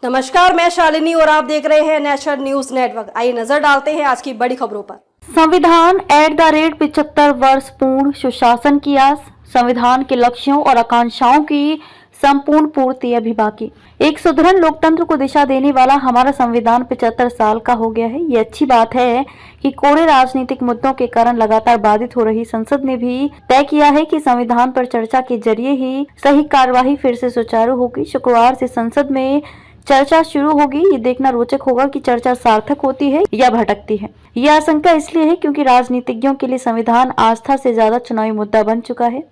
नमस्कार, मैं शालिनी और आप देख रहे हैं नेशनल न्यूज नेटवर्क। आइए नजर डालते हैं आज की बड़ी खबरों पर। संविधान @ 75 वर्ष पूर्ण सुशासन की आस, संविधान के लक्ष्यों और आकांक्षाओं की संपूर्ण पूर्ति अभी बाकी। एक सुदृढ़ लोकतंत्र को दिशा देने वाला हमारा संविधान 75 साल का हो गया है। ये अच्छी बात है कि कोरे राजनीतिक मुद्दों के कारण लगातार बाधित हो रही संसद ने भी तय किया है कि संविधान पर चर्चा के जरिए ही सही कार्यवाही फिर से सुचारू होगी। शुक्रवार से संसद में चर्चा शुरू होगी। ये देखना रोचक होगा कि चर्चा सार्थक होती है या भटकती है। यह आशंका इसलिए है क्योंकि राजनीतिज्ञों के लिए संविधान आस्था से ज्यादा चुनावी मुद्दा बन चुका है।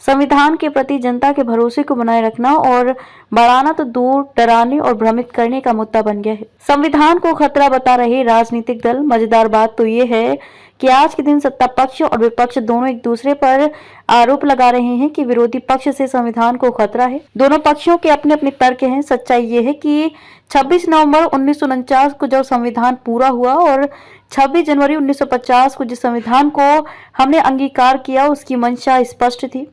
संविधान के प्रति जनता के भरोसे को बनाए रखना और बढ़ाना तो दूर डराने और भ्रमित करने का मुद्दा बन गया है। संविधान को खतरा बता रहे राजनीतिक दल। मजेदार बात तो ये है कि आज के दिन सत्ता पक्ष और विपक्ष दोनों एक दूसरे पर आरोप लगा रहे हैं कि विरोधी पक्ष से संविधान को खतरा है। दोनों पक्षों के अपने अपने तर्क हैं। सच्चाई ये है कि 26 नवंबर 1949 को जब संविधान पूरा हुआ और 26 जनवरी 1950 को जिस संविधान को हमने अंगीकार किया उसकी मंशा स्पष्ट थी।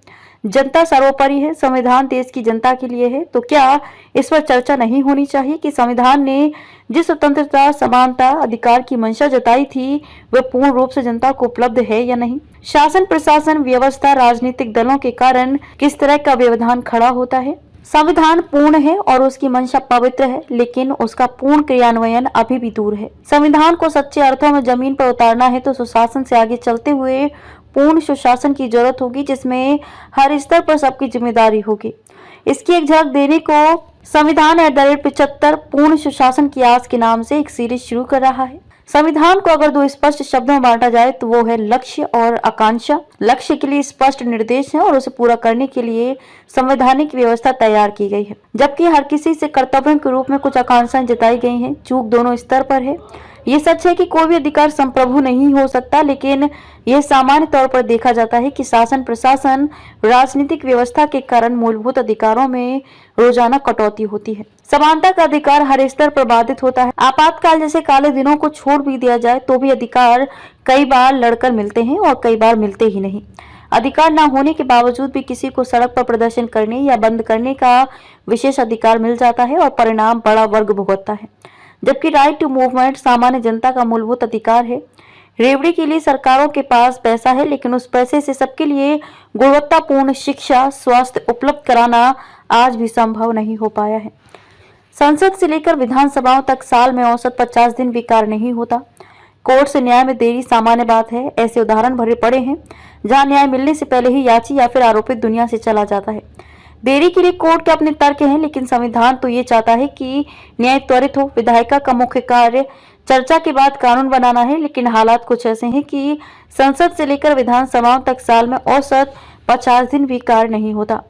जनता सर्वोपरि है, संविधान देश की जनता के लिए है। तो क्या इस पर चर्चा नहीं होनी चाहिए कि संविधान ने जिस स्वतंत्रता, समानता, अधिकार की मंशा जताई थी वह पूर्ण रूप से जनता को उपलब्ध है या नहीं? शासन, प्रशासन, व्यवस्था, राजनीतिक दलों के कारण किस तरह का व्यवधान खड़ा होता है? संविधान पूर्ण है और उसकी मंशा पवित्र है, लेकिन उसका पूर्ण क्रियान्वयन अभी भी दूर है। संविधान को सच्चे अर्थों में जमीन पर उतारना है तो सुशासन से आगे चलते हुए पूर्ण सुशासन की जरूरत होगी, जिसमें हर स्तर पर सबकी जिम्मेदारी होगी। इसकी एक झलक देने को संविधान @ 75 पूर्ण सुशासन की आस के नाम से एक सीरीज शुरू कर रहा है। संविधान को अगर दो स्पष्ट शब्दों में बांटा जाए तो वो है लक्ष्य और आकांक्षा। लक्ष्य के लिए स्पष्ट निर्देश है और उसे पूरा करने के लिए संवैधानिक व्यवस्था तैयार की गई है, जबकि हर किसी से कर्तव्यों के रूप में कुछ आकांक्षाएं जताई गई हैं। चूक दोनों स्तर पर है। ये सच है कि कोई भी अधिकार संप्रभु नहीं हो सकता, लेकिन यह सामान्य तौर पर देखा जाता है कि शासन, प्रशासन, राजनीतिक व्यवस्था के कारण मूलभूत अधिकारों में रोजाना कटौती होती है। समानता का अधिकार हर स्तर पर बाधित होता है। आपातकाल जैसे काले दिनों को छोड़ भी दिया जाए तो भी अधिकार कई बार लड़कर मिलते हैं और कई बार मिलते ही नहीं। अधिकार न होने के बावजूद भी किसी को सड़क पर प्रदर्शन करने या बंद करने का विशेष अधिकार मिल जाता है और परिणाम बड़ा वर्ग भुगतता है, जबकि राइट टू मूवमेंट सामान्य जनता का मूलभूत अधिकार है। रेवड़ी के लिए सरकारों के पास पैसा है, लेकिन उस पैसे से सबके लिए गुणवत्तापूर्ण शिक्षा, स्वास्थ्य उपलब्ध कराना आज भी संभव नहीं हो पाया है। संसद से लेकर विधानसभाओं तक साल में औसत 50 दिन भी कार्य नहीं होता। कोर्ट से न्याय में देरी सामान्य बात है। ऐसे उदाहरण भरे पड़े हैं जहां न्याय मिलने से पहले ही याची या फिर आरोपित दुनिया से चला जाता है। देरी के लिए कोर्ट के अपने तर्क हैं, लेकिन संविधान तो ये चाहता है कि न्याय त्वरित हो। विधायिका का मुख्य कार्य चर्चा के बाद कानून बनाना है, लेकिन हालात कुछ ऐसे हैं कि संसद से लेकर विधानसभाओं तक साल में औसत 50 दिन भी कार्य नहीं होता।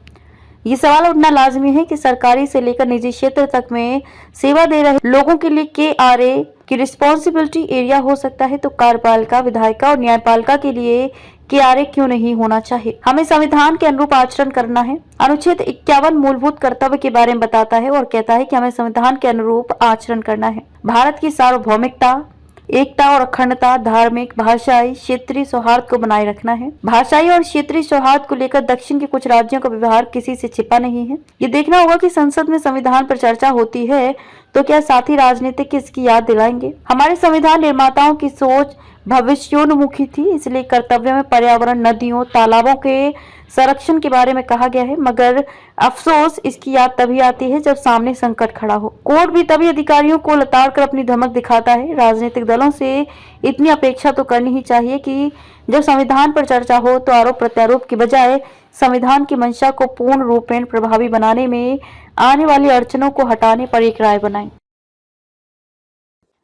ये सवाल उठना लाजमी है कि सरकारी से लेकर निजी क्षेत्र तक में सेवा दे रहे लोगों के लिए KRA की रिस्पॉन्सिबिलिटी एरिया हो सकता है, तो कार्यपालिका, विधायिका और न्यायपालिका के लिए KRA क्यों नहीं होना चाहिए? हमें संविधान के अनुरूप आचरण करना है। अनुच्छेद 51 मूलभूत कर्तव्य के बारे में बताता है और कहता है कि हमें संविधान के अनुरूप आचरण करना है। भारत की सार्वभौमिकता, एकता और अखंडता, धार्मिक, भाषाई, क्षेत्रीय सौहार्द को बनाए रखना है। भाषाई और क्षेत्रीय सौहार्द को लेकर दक्षिण के कुछ राज्यों का व्यवहार किसी से छिपा नहीं है। ये देखना होगा कि संसद में संविधान पर चर्चा होती है तो क्या साथी राजनीतिक इसकी याद दिलाएंगे? हमारे संविधान निर्माताओं की सोच भविष्योन्मुखी थी, इसलिए कर्तव्यों में पर्यावरण, नदियों, तालाबों के संरक्षण के बारे में कहा गया है, मगर अफसोस इसकी याद तभी आती है जब सामने संकट खड़ा हो। कोर्ट भी तभी अधिकारियों को लताड़ कर अपनी धमक दिखाता है। राजनीतिक दलों से इतनी अपेक्षा तो करनी ही चाहिए कि जब संविधान पर चर्चा हो तो आरोप प्रत्यारोप की बजाय संविधान की मंशा को पूर्ण रूप में प्रभावी बनाने में आने वाली अड़चनों को हटाने पर एक राय बनाएं।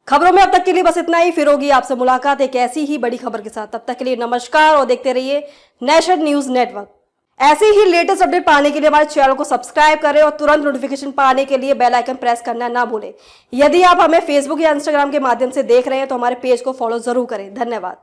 खबरों में अब तक के लिए बस इतना ही। फिर होगी आपसे मुलाकात एक ऐसी ही बड़ी खबर के साथ। तब तक के लिए नमस्कार और देखते रहिए नेशनल न्यूज नेटवर्क। ऐसे ही लेटेस्ट अपडेट पाने के लिए हमारे चैनल को सब्सक्राइब करें और तुरंत नोटिफिकेशन पाने के लिए बेल आइकन प्रेस करना ना भूलें। यदि आप हमें फेसबुक या इंस्टाग्राम के माध्यम से देख रहे हैं तो हमारे पेज को फॉलो जरूर करें। धन्यवाद।